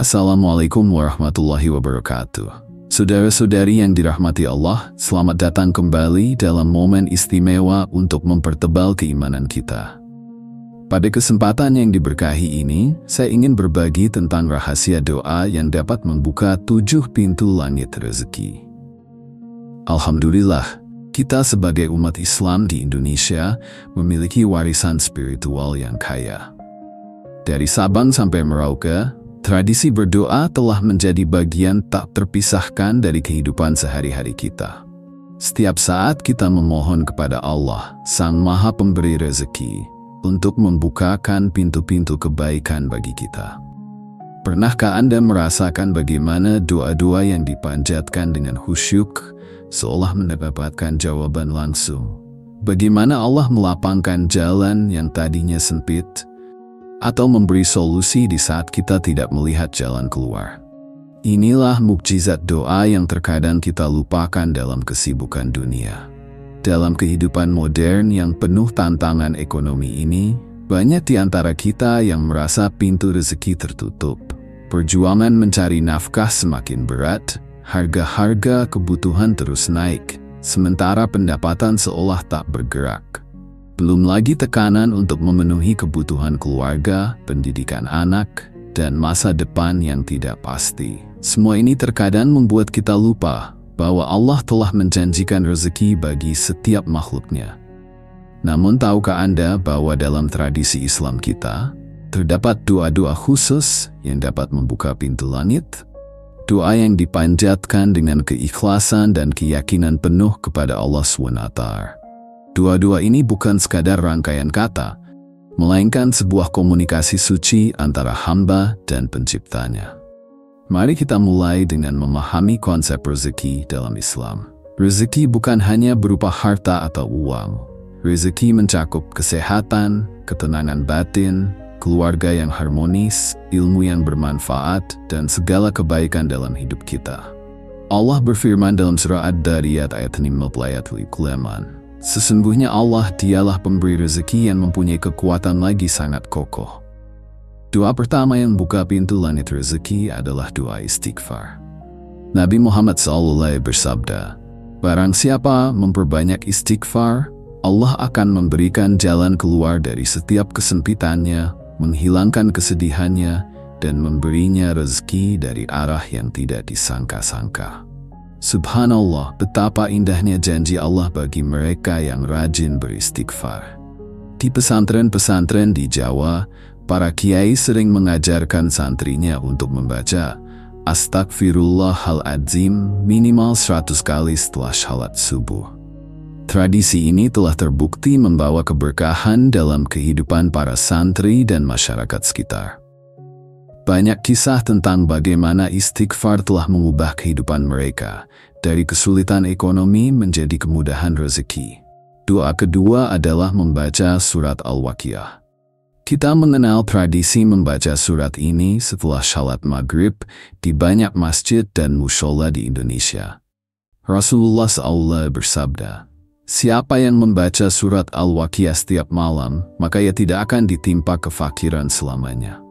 Assalamualaikum warahmatullahi wabarakatuh. Saudara-saudari yang dirahmati Allah, selamat datang kembali dalam momen istimewa untuk mempertebal keimanan kita. Pada kesempatan yang diberkahi ini, saya ingin berbagi tentang rahasia doa yang dapat membuka 7 pintu langit rezeki. Alhamdulillah, kita sebagai umat Islam di Indonesia memiliki warisan spiritual yang kaya. Dari Sabang sampai Merauke, tradisi berdoa telah menjadi bagian tak terpisahkan dari kehidupan sehari-hari kita. Setiap saat kita memohon kepada Allah, Sang Maha Pemberi Rezeki, untuk membukakan pintu-pintu kebaikan bagi kita. Pernahkah Anda merasakan bagaimana doa-doa yang dipanjatkan dengan khusyuk seolah mendapatkan jawaban langsung? Bagaimana Allah melapangkan jalan yang tadinya sempit, atau memberi solusi di saat kita tidak melihat jalan keluar? Inilah mukjizat doa yang terkadang kita lupakan dalam kesibukan dunia. Dalam kehidupan modern yang penuh tantangan ekonomi ini, banyak di antara kita yang merasa pintu rezeki tertutup. Perjuangan mencari nafkah semakin berat, harga-harga kebutuhan terus naik, sementara pendapatan seolah tak bergerak. Belum lagi tekanan untuk memenuhi kebutuhan keluarga, pendidikan anak, dan masa depan yang tidak pasti. Semua ini terkadang membuat kita lupa bahwa Allah telah menjanjikan rezeki bagi setiap makhluknya. Namun tahukah Anda bahwa dalam tradisi Islam kita, terdapat doa-doa khusus yang dapat membuka pintu langit? Doa yang dipanjatkan dengan keikhlasan dan keyakinan penuh kepada Allah SWT. Doa-doa ini bukan sekadar rangkaian kata, melainkan sebuah komunikasi suci antara hamba dan penciptanya. Mari kita mulai dengan memahami konsep rezeki dalam Islam. Rezeki bukan hanya berupa harta atau uang. Rezeki mencakup kesehatan, ketenangan batin, keluarga yang harmonis, ilmu yang bermanfaat, dan segala kebaikan dalam hidup kita. Allah berfirman dalam surah Ad-Dariyat ayat 5. Sesungguhnya Allah dialah pemberi rezeki yang mempunyai kekuatan lagi sangat kokoh. Doa pertama yang buka pintu langit rezeki adalah doa istighfar. Nabi Muhammad SAW bersabda, "Barang siapa memperbanyak istighfar, Allah akan memberikan jalan keluar dari setiap kesempitannya, menghilangkan kesedihannya, dan memberinya rezeki dari arah yang tidak disangka-sangka." Subhanallah, betapa indahnya janji Allah bagi mereka yang rajin beristighfar. Di pesantren-pesantren di Jawa, para kiai sering mengajarkan santrinya untuk membaca Astagfirullahaladzim minimal 100 kali setelah salat subuh. Tradisi ini telah terbukti membawa keberkahan dalam kehidupan para santri dan masyarakat sekitar. Banyak kisah tentang bagaimana istighfar telah mengubah kehidupan mereka, dari kesulitan ekonomi menjadi kemudahan rezeki. Doa kedua adalah membaca surat Al-Waqiah. Kita mengenal tradisi membaca surat ini setelah salat maghrib di banyak masjid dan mushola di Indonesia. Rasulullah SAW bersabda, "Siapa yang membaca surat Al-Waqiah setiap malam, maka ia tidak akan ditimpa kefakiran selamanya."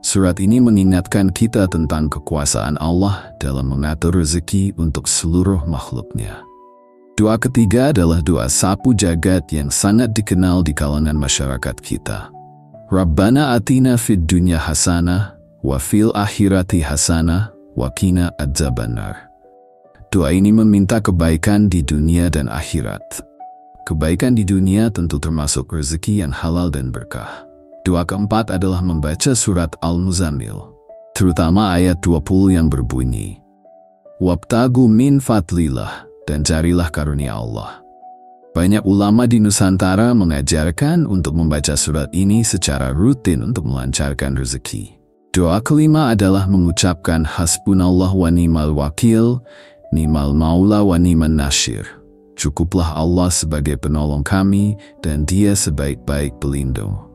Surat ini mengingatkan kita tentang kekuasaan Allah dalam mengatur rezeki untuk seluruh makhluknya. Doa ketiga adalah doa sapu jagat yang sangat dikenal di kalangan masyarakat kita. Rabbana atina fid dunya hasanah, wa fil akhirati hasanah, wa qina adzabannar. Doa ini meminta kebaikan di dunia dan akhirat. Kebaikan di dunia tentu termasuk rezeki yang halal dan berkah. Doa keempat adalah membaca surat Al-Muzammil, terutama ayat 20 yang berbunyi, "Wabtagu min fadlillah," dan carilah karunia Allah. Banyak ulama di Nusantara mengajarkan untuk membaca surat ini secara rutin untuk melancarkan rezeki. Doa kelima adalah mengucapkan Hasbunallah wa ni'mal wakil, ni'mal maula wa ni'man nasyir. Cukuplah Allah sebagai penolong kami dan Dia sebaik-baik pelindung.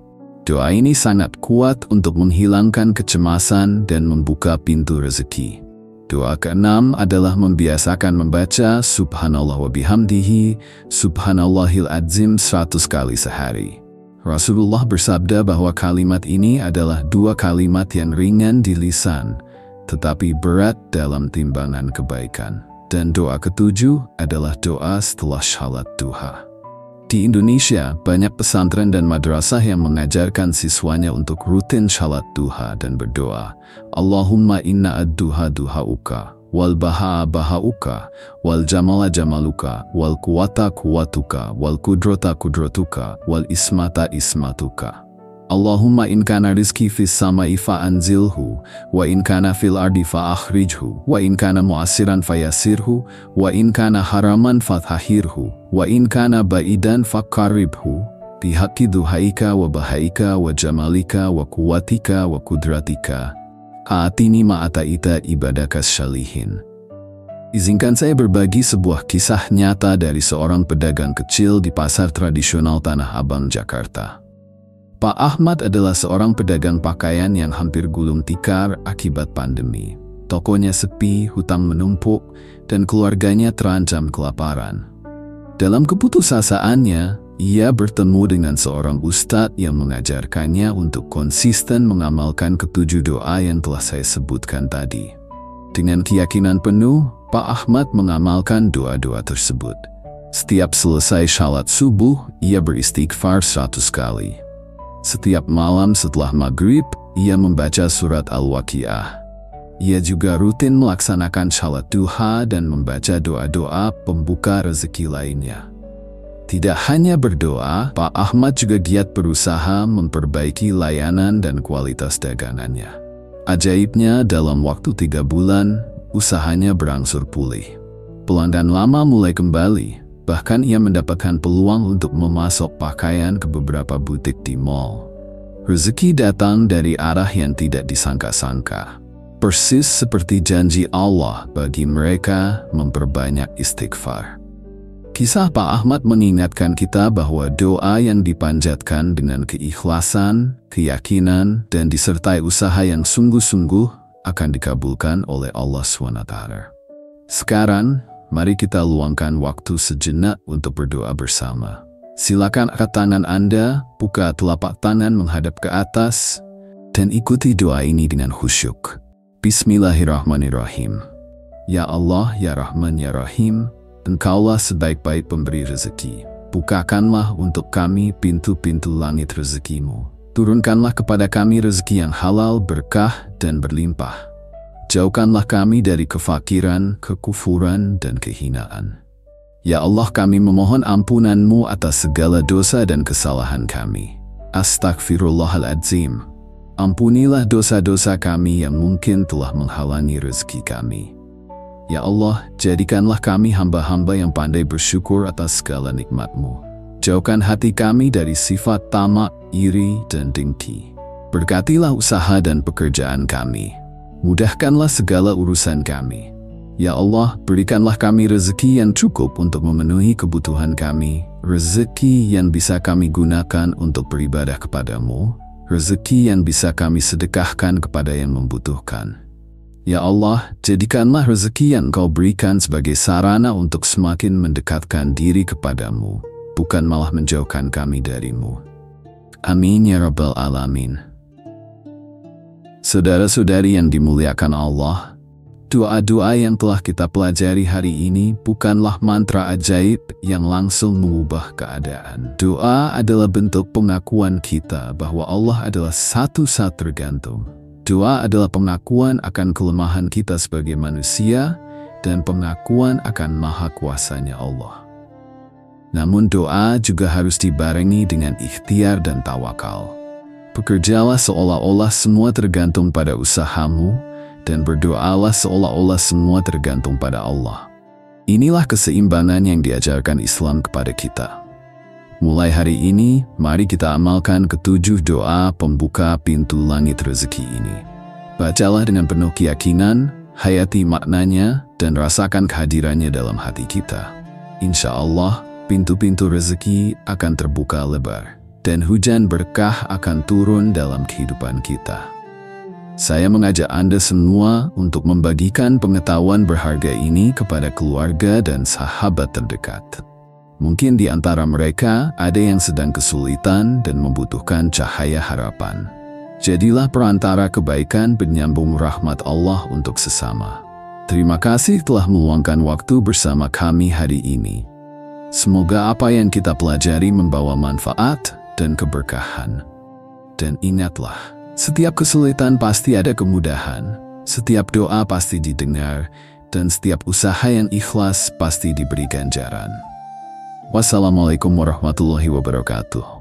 Doa ini sangat kuat untuk menghilangkan kecemasan dan membuka pintu rezeki. Doa keenam adalah membiasakan membaca Subhanallah wa bihamdihi, Subhanallahil azim 100 kali sehari. Rasulullah bersabda bahwa kalimat ini adalah dua kalimat yang ringan di lisan, tetapi berat dalam timbangan kebaikan. Dan doa ketujuh adalah doa setelah shalat duha. Di Indonesia, banyak pesantren dan madrasah yang mengajarkan siswanya untuk rutin shalat duha dan berdoa, Allahumma inna ad-duha duhauka, wal baha'a bahauka, wal jamala jamaluka, wal quwata quwatuka, wal kudrota kudrotuka, wal ismata ismatuka. Allahumma in kana rizki fis sama'i fa'anzilhu, wa in kana fil ardi fa'akhrijhu, wa in kana mu'asiran fayasirhu, wa in kana haraman fathahirhu, wa in kana ba'idan fakarribhu, bihaqqi duhaika wa bahaika wa jamalika wa kuwatika wa kudratika, a'atini ma'ataita ibadakas syalihin. Izinkan saya berbagi sebuah kisah nyata dari seorang pedagang kecil di pasar tradisional Tanah Abang, Jakarta. Pak Ahmad adalah seorang pedagang pakaian yang hampir gulung tikar akibat pandemi. Tokonya sepi, hutang menumpuk, dan keluarganya terancam kelaparan. Dalam keputusasaannya, ia bertemu dengan seorang ustadz yang mengajarkannya untuk konsisten mengamalkan ketujuh doa yang telah saya sebutkan tadi. Dengan keyakinan penuh, Pak Ahmad mengamalkan doa-doa tersebut. Setiap selesai shalat subuh, ia beristighfar 100 kali. Setiap malam setelah maghrib, ia membaca surat Al-Waqiah. Ia juga rutin melaksanakan shalat duha dan membaca doa-doa pembuka rezeki lainnya. Tidak hanya berdoa, Pak Ahmad juga giat berusaha memperbaiki layanan dan kualitas dagangannya. Ajaibnya, dalam waktu 3 bulan, usahanya berangsur pulih. Pelanggan lama mulai kembali. Bahkan ia mendapatkan peluang untuk memasok pakaian ke beberapa butik di mal. Rezeki datang dari arah yang tidak disangka-sangka. Persis seperti janji Allah bagi mereka memperbanyak istighfar. Kisah Pak Ahmad mengingatkan kita bahwa doa yang dipanjatkan dengan keikhlasan, keyakinan, dan disertai usaha yang sungguh-sungguh akan dikabulkan oleh Allah SWT. Sekarang, mari kita luangkan waktu sejenak untuk berdoa bersama. Silakan angkat tangan Anda, buka telapak tangan menghadap ke atas, dan ikuti doa ini dengan khusyuk. Bismillahirrahmanirrahim. Ya Allah, ya Rahman, ya Rahim, Engkaulah sebaik-baik pemberi rezeki. Bukakanlah untuk kami pintu-pintu langit rezekimu. Turunkanlah kepada kami rezeki yang halal, berkah, dan berlimpah. Jauhkanlah kami dari kefakiran, kekufuran, dan kehinaan. Ya Allah, kami memohon ampunan-Mu atas segala dosa dan kesalahan kami. Astaghfirullahaladzim. Ampunilah dosa-dosa kami yang mungkin telah menghalangi rezeki kami. Ya Allah, jadikanlah kami hamba-hamba yang pandai bersyukur atas segala nikmat-Mu. Jauhkan hati kami dari sifat tamak, iri, dan dengki. Berkatilah usaha dan pekerjaan kami. Mudahkanlah segala urusan kami. Ya Allah, berikanlah kami rezeki yang cukup untuk memenuhi kebutuhan kami, rezeki yang bisa kami gunakan untuk beribadah kepadamu, rezeki yang bisa kami sedekahkan kepada yang membutuhkan. Ya Allah, jadikanlah rezeki yang Kau berikan sebagai sarana untuk semakin mendekatkan diri kepadamu, bukan malah menjauhkan kami darimu. Amin ya Rabbal Alamin. Saudara-saudari yang dimuliakan Allah, doa-doa yang telah kita pelajari hari ini bukanlah mantra ajaib yang langsung mengubah keadaan. Doa adalah bentuk pengakuan kita bahwa Allah adalah satu-satunya tergantung. Doa adalah pengakuan akan kelemahan kita sebagai manusia dan pengakuan akan maha kuasanya Allah. Namun doa juga harus dibarengi dengan ikhtiar dan tawakal. Bekerjalah seolah-olah semua tergantung pada usahamu, dan berdoalah seolah-olah semua tergantung pada Allah. Inilah keseimbangan yang diajarkan Islam kepada kita. Mulai hari ini, mari kita amalkan ketujuh doa pembuka pintu langit rezeki ini. Bacalah dengan penuh keyakinan, hayati maknanya, dan rasakan kehadirannya dalam hati kita. Insya Allah, pintu-pintu rezeki akan terbuka lebar, dan hujan berkah akan turun dalam kehidupan kita. Saya mengajak Anda semua untuk membagikan pengetahuan berharga ini kepada keluarga dan sahabat terdekat. Mungkin di antara mereka ada yang sedang kesulitan dan membutuhkan cahaya harapan. Jadilah perantara kebaikan penyambung rahmat Allah untuk sesama. Terima kasih telah meluangkan waktu bersama kami hari ini. Semoga apa yang kita pelajari membawa manfaat dan keberkahan. Dan ingatlah, setiap kesulitan pasti ada kemudahan, setiap doa pasti didengar, dan setiap usaha yang ikhlas pasti diberi ganjaran. Wassalamualaikum warahmatullahi wabarakatuh.